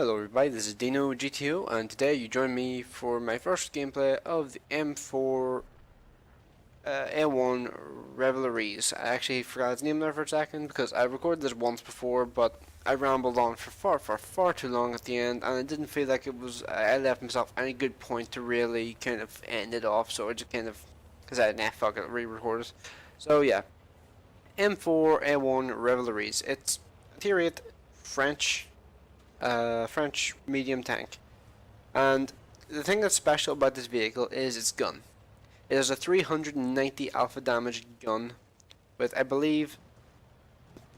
Hello everybody, this is DeanoGTO, and today you join me for my first gameplay of the M4 A1 Revelries. I actually forgot its name there for a second because I recorded this once before, but I rambled on for far too long at the end, and I didn't feel like I left myself any good point to really kind of end it off, so I just kind of decided, nah, fuck it, re-record it. So yeah, M4 A1 Revelries. It's a tier 8 French medium tank. And the thing that's special about this vehicle is its gun. It has a 390 alpha damage gun with, I believe,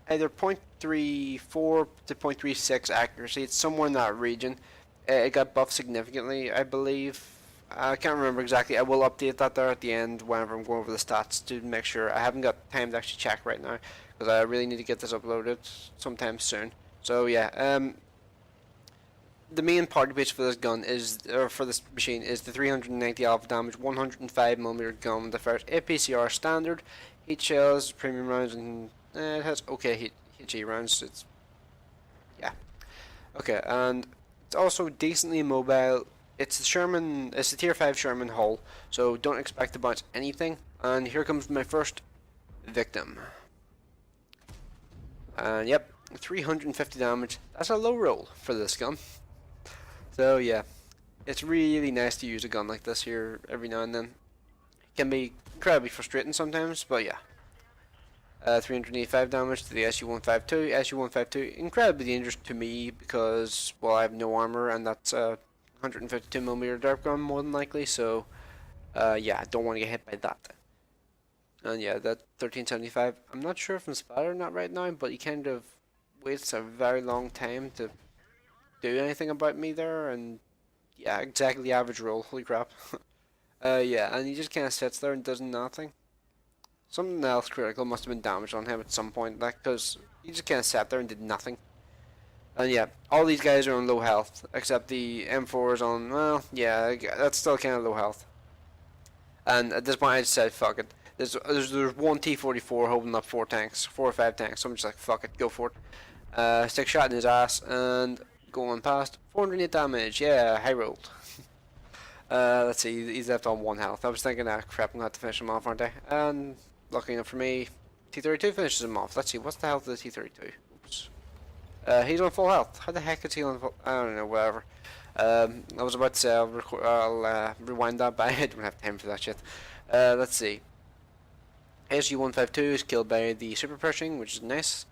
either 0.34 to 0.36 accuracy. It's somewhere in that region. It got buffed significantly, I believe. I can't remember exactly. I will update that there at the end whenever I'm going over the stats to make sure. I haven't got time to actually check right now because I really need to get this uploaded sometime soon. So yeah, the main party piece for this gun is, or for this machine, is the 390 alpha damage 105mm gun that fires APCR standard, heat shells, premium rounds, and it has okay HE rounds. It's yeah, okay, and it's also decently mobile. It's the Sherman. It's the tier 5 Sherman hull, so don't expect to bounce anything. And here comes my first victim. And yep, 350 damage. That's a low roll for this gun. So yeah, it's really nice to use a gun like this here every now and then. It can be incredibly frustrating sometimes, but yeah. 385 damage to the SU-152. SU-152 incredibly dangerous to me because, well, I have no armor and that's a 152mm dart gun more than likely. So yeah, I don't want to get hit by that. And yeah, that 1375. I'm not sure if I'm spotted or not right now, but he kind of waits a very long time to do anything about me there, and yeah, exactly the average roll. Holy crap. Yeah, and he just kind of sits there and does nothing. Something else critical must have been damaged on him at some point, like, because he just kind of sat there and did nothing. And yeah, all these guys are on low health, except the M4 is on, well, yeah, that's still kind of low health. And at this point I just said, fuck it. There's one T-44 holding up 4 or 5 tanks, so I'm just like, fuck it, go for it. Stick shot in his ass, and going past, 408 damage, yeah, high rolled. Let's see, he's left on 1 health. I was thinking, crap, I'm going to have to finish him off, aren't I? And lucky enough for me, T-32 finishes him off. Let's see, what's the health of the T-32? Oops. He's on full health. How the heck is he on full? I don't know, whatever. I was about to say I'll rewind that, but I don't have time for that shit. Let's see. SU-152 is killed by the Super Pershing, which is nice.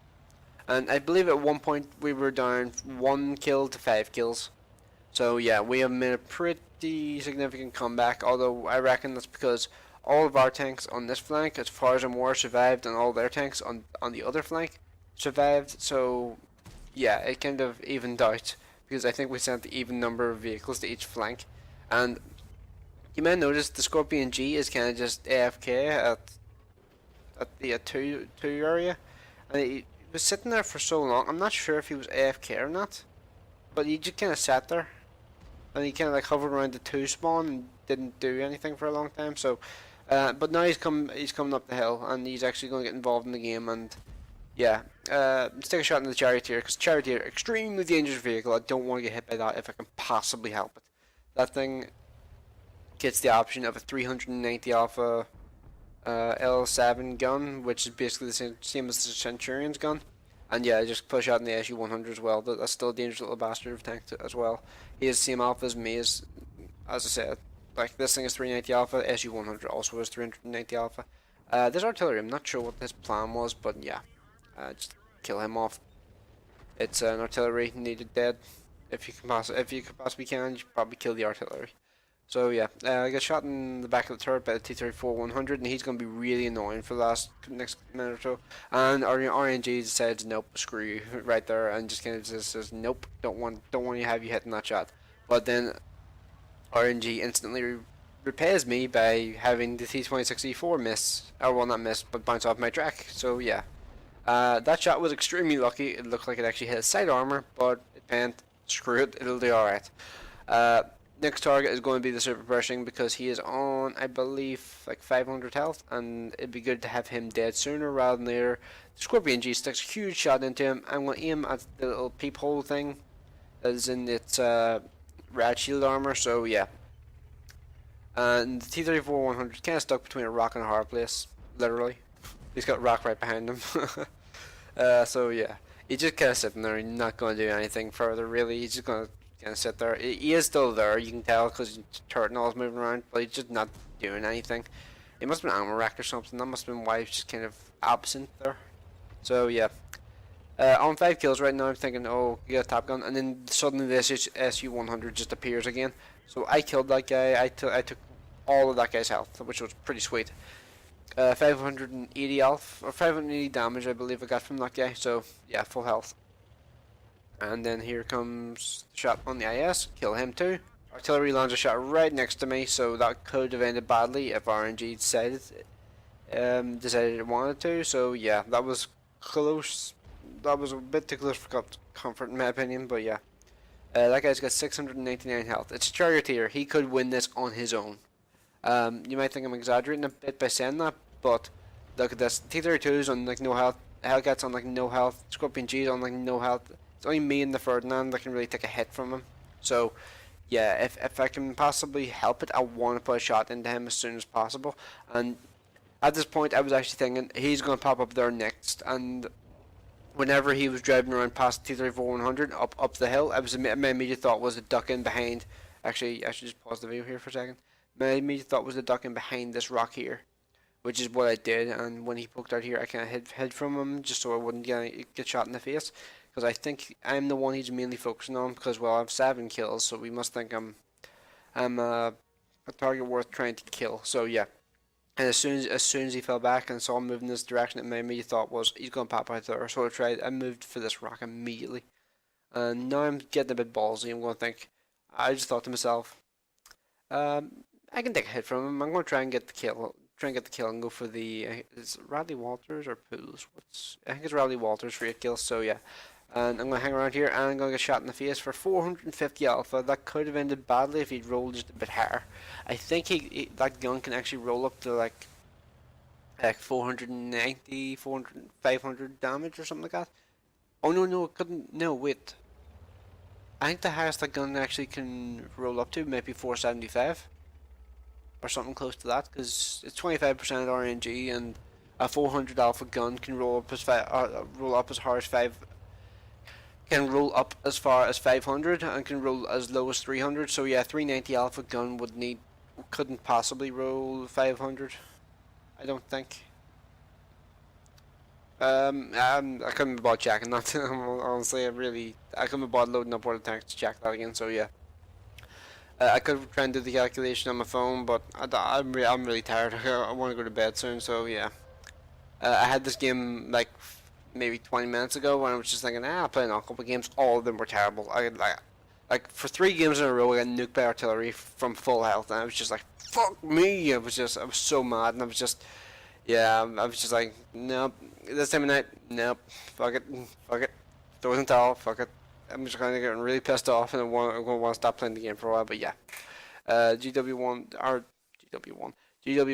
And I believe at one point we were down 1 kill to 5 kills. So yeah, we have made a pretty significant comeback, although I reckon that's because all of our tanks on this flank, as far as I'm aware, survived, and all their tanks on the other flank survived. So yeah, it kind of evened out, because I think we sent the even number of vehicles to each flank. And you may notice the Scorpion G is kind of just AFK at the 2 area, and he was sitting there for so long. I'm not sure if he was AFK or not, but he just kind of sat there, and he kind of like hovered around the 2 spawn and didn't do anything for a long time. So, but now he's coming up the hill, and he's actually going to get involved in the game. And yeah, let's take a shot into the Charioteer, because Charioteer, extremely dangerous vehicle. I don't want to get hit by that if I can possibly help it. That thing gets the option of a 390 alpha L7 gun, which is basically the same as the Centurion's gun. And yeah, just push out in the SU-100 as well. That's still a dangerous little bastard of tank as well. He has the same alpha as me, as I said. Like, this thing is 390 alpha, SU-100 also has 390 alpha. This artillery, I'm not sure what his plan was, but yeah. Just kill him off. It's an artillery needed dead. If you possibly can, you should probably kill the artillery. So yeah, I got shot in the back of the turret by the T-34-100, and he's going to be really annoying for the next minute or so. And our RNG decides, nope, screw you, right there, and just kind of says, nope, don't want to have you hitting that shot. But then RNG instantly repays me by having the T-26E4 miss, or well, not miss, but bounce off my track. So yeah, that shot was extremely lucky. It looked like it actually hit his side armor, but it didn't. Screw it, it'll do alright. Next target is going to be the Super Pershing, because he is on, I believe, like 500 health, and it'd be good to have him dead sooner rather than later. The Scorpion G sticks a huge shot into him. I'm going to aim at the little peephole thing, as in its rad shield armor. So yeah, and the T-34-100 kind of stuck between a rock and a hard place, literally. He's got rock right behind him. So yeah, he's just kind of sitting there. He's not going to do anything further, really. He's just going to kind of sit there. He is still there, you can tell, because his turret and all is moving around, but he's just not doing anything. It must have been armor racked or something. That must have been why he's just kind of absent there. So yeah. On 5 kills right now, I'm thinking, oh, you got a top gun, and then suddenly this SU-100 just appears again. So I killed that guy. I took all of that guy's health, which was pretty sweet. 580 health, or 580 damage, I believe I got from that guy. So yeah, full health. And then here comes the shot on the IS. Kill him too. Artillery lands a shot right next to me, so that could have ended badly if RNG decided it wanted to. So yeah, that was close. That was a bit too close for comfort in my opinion, but yeah. That guy's got 699 health. It's a charioteer. He could win this on his own. You might think I'm exaggerating a bit by saying that, but look at this. T-32's on like no health. Hellcat's on like no health. Scorpion G's on like no health. It's only me and the Ferdinand that can really take a hit from him. So yeah, if I can possibly help it, I want to put a shot into him as soon as possible. And at this point, I was actually thinking he's going to pop up there next. And whenever he was driving around past T-34-100 up the hill, my immediate thought was a duck in behind. Actually, I should just pause the video here for a second. My immediate thought was a duck in behind this rock here, which is what I did. And when he poked out here, I kind of hid from him just so I wouldn't get shot in the face. Because I think I'm the one he's mainly focusing on. Because well, I have 7 kills, so we must think I'm a target worth trying to kill. So yeah. And as soon as he fell back and saw him moving in this direction, my immediate thought was he's gonna pop out there. So I moved for this rock immediately. And now I'm getting a bit ballsy. I'm gonna think. I just thought to myself, I can take a hit from him. I'm gonna try and get the kill. And go for the is it radley-walters or pools? I think it's radley-walters for 8 kills. So yeah. And I'm going to hang around here and I'm going to get shot in the face for 450 alpha. That could have ended badly if he'd rolled just a bit higher. I think that gun can actually roll up to like 490, 400, 500 damage or something like that. Oh no, it couldn't. No, wait. I think the highest that gun actually can roll up to maybe 475 or something close to that, because it's 25% RNG, and a 400 alpha gun can roll up as far as 5. Can roll up as far as 500 and can roll as low as 300. So yeah, 390 alpha gun couldn't possibly roll 500. I don't think. I couldn't be bothered checking that. Honestly, I couldn't be bothered loading up all the tanks to check that again. So yeah, I could try and do the calculation on my phone, but I'm really tired. I want to go to bed soon. So yeah, I had this game like maybe 20 minutes ago when I was just thinking, I'll play a couple of games. All of them were terrible. Like for 3 games in a row, I got nuked by artillery from full health, and I was just like, fuck me. I was so mad, and I was just, yeah, I was just like, nope. This time of night, nope. Fuck it. Throw in the towel. Fuck it. I'm just kind of getting really pissed off, and I'm going to want to stop playing the game for a while. But yeah, GW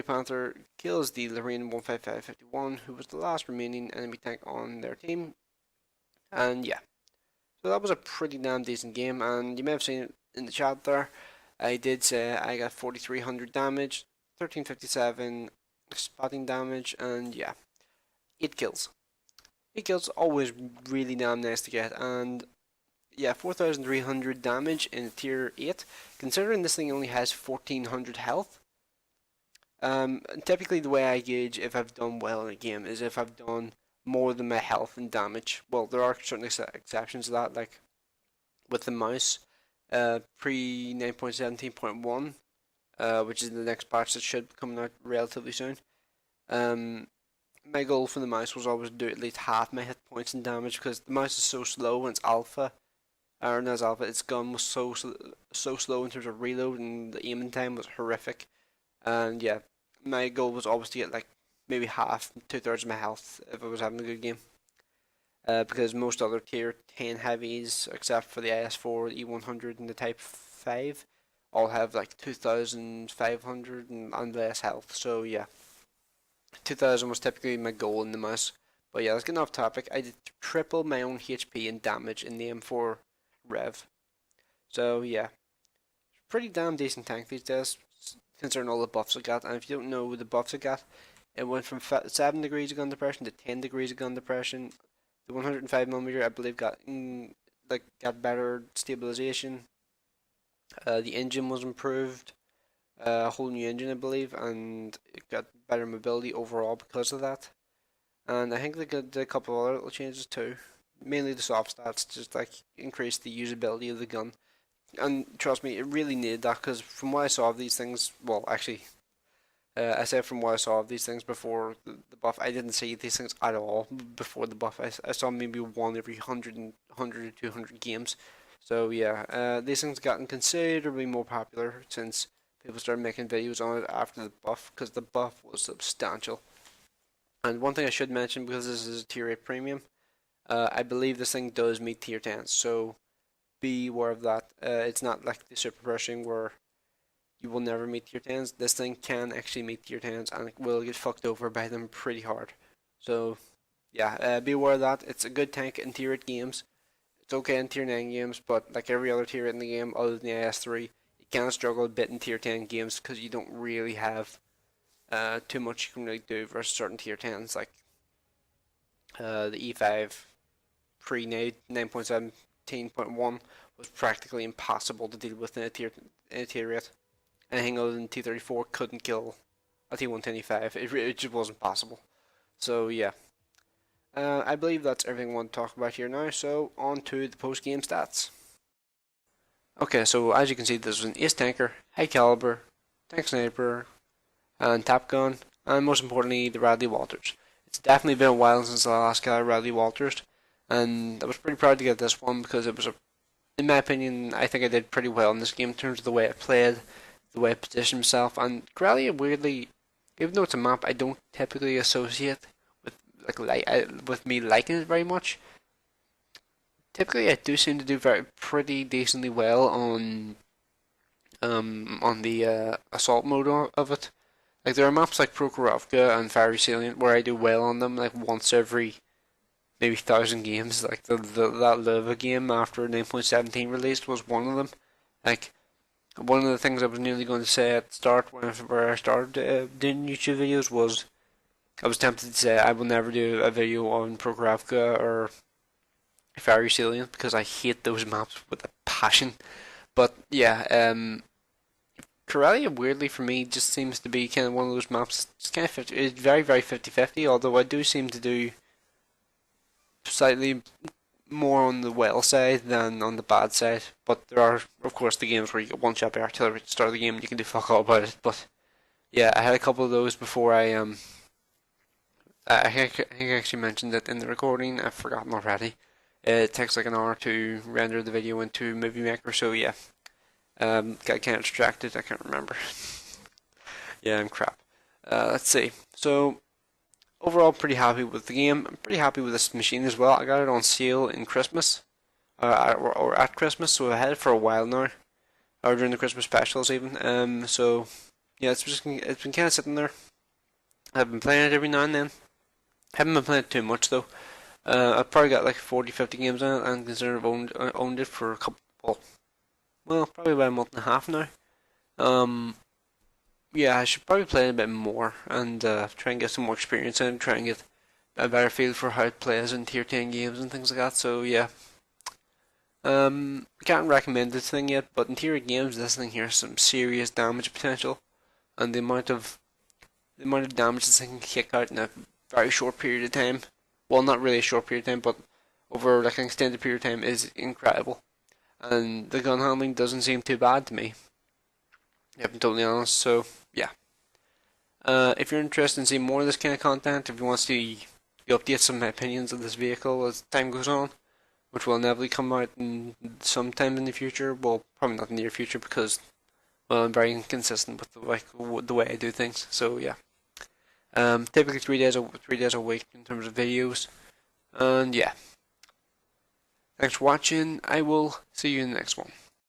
Panther kills the Lorraine 15551, who was the last remaining enemy tank on their team. And yeah, so that was a pretty damn decent game, and you may have seen it in the chat there. I did say I got 4300 damage, 1357 spotting damage, and yeah, 8 kills. 8 kills, always really damn nice to get, and yeah, 4300 damage in tier 8, considering this thing only has 1400 health. Typically the way I gauge if I've done well in a game is if I've done more than my health and damage. Well, there are certain exceptions to that, like with the mouse, pre 9.17.1, which is the next patch that should come out relatively soon. My goal for the mouse was always to do at least half my hit points and damage, because the mouse is so slow when it's alpha. Or not as alpha, its gun was so slow in terms of reload, and the aiming time was horrific. And yeah, my goal was always to get like maybe half, 2/3 of my health if I was having a good game. Because most other tier 10 heavies, except for the IS4, the E100, and the Type 5, all have like 2,500 and less health. So yeah, 2,000 was typically my goal in the mouse. But yeah, let's get off topic. I did triple my own HP and damage in the M4 Rev. So yeah, pretty damn decent tank these days, considering all the buffs it got. And if you don't know the buffs it got, it went from 7 degrees of gun depression to 10 degrees of gun depression. The 105mm, I believe, got better stabilization. The engine was improved, a whole new engine, I believe, and it got better mobility overall because of that. And I think they did a couple of other little changes too. Mainly the soft stats, just like increase the usability of the gun. And trust me, it really needed that because from what I saw of these things, well, actually, I said from what I saw of these things before the buff, I didn't see these things at all before the buff. I saw maybe one every 100 or 200 games. So yeah, these things gotten considerably more popular since people started making videos on it after the buff because the buff was substantial. And one thing I should mention, because this is a tier 8 premium, I believe this thing does meet tier 10s, so be aware of that. It's not like the super brushing where you will never meet tier 10s. This thing can actually meet tier 10s and it will get fucked over by them pretty hard. So yeah, be aware of that. It's a good tank in tier 8 games. It's okay in tier 9 games, but like every other tier 8 in the game other than the IS-3, you can struggle a bit in tier 10 games because you don't really have too much you can really do versus certain tier 10s like the E5 pre 9.17.1 was practically impossible to deal with in a tier 8. Anything other than T34 couldn't kill a T125. It just wasn't possible. So yeah, I believe that's everything I want to talk about here now. So on to the post game stats. Okay, so as you can see, this was an ace tanker, high caliber, tank sniper, and tap gun, and most importantly, the radley-walters. It's definitely been a while since the last got a radley-walters, and I was pretty proud to get this one because it was in my opinion, I think I did pretty well in this game in terms of the way I played, the way I positioned myself, and Karelia weirdly, even though it's a map I don't typically associate with with me liking it very much. Typically, I do seem to do pretty decently well on the assault mode of it. Like there are maps like Prokhorovka and Fiery Salient where I do well on them, like once every maybe 1,000 games. Like that Lova game after 9.17 released was one of them. Like one of the things I was nearly going to say at the start where I started doing YouTube videos was I was tempted to say I will never do a video on Prokhorovka or Fiery Salient because I hate those maps with a passion. But yeah, Karelia weirdly for me just seems to be kind of one of those maps. It's kind of 50, it's very very 50-50. Although I do seem to do slightly more on the well side than on the bad side. But there are of course the games where you get one shot by artillery at the start of the game and you can do fuck all about it. But yeah, I had a couple of those before I think I actually mentioned it in the recording. I've forgotten already. It takes like an hour to render the video into Movie Maker, so yeah. Got kind of distracted, I can't remember. Yeah, I'm crap. Let's see. So, overall, pretty happy with the game. I'm pretty happy with this machine as well. I got it on sale in Christmas, or at Christmas, so I had it for a while now, or during the Christmas specials even. So yeah, it's been kind of sitting there. I've been playing it every now and then. Haven't been playing it too much though. I've probably got like 40-50 games on it, and consider I've owned it for a couple. Well, probably about a month and a half now. Yeah, I should probably play it a bit more and try and get some more experience in it, try and get a better feel for how it plays in tier 10 games and things like that. So yeah, I can't recommend this thing yet, but in tier 8 games, this thing here has some serious damage potential, and the amount of damage this thing can kick out in a very short period of time. Well, not really a short period of time, but over like an extended period of time is incredible. And the gun handling doesn't seem too bad to me, if I'm totally honest. So yeah, if you're interested in seeing more of this kind of content, if you want to see the updates on my opinions of this vehicle as time goes on, which will inevitably come out in sometime in the future, well, probably not in the near future because well, I'm very inconsistent with the way I do things. So yeah, typically 3 days a week in terms of videos, and yeah. Thanks for watching. I will see you in the next one.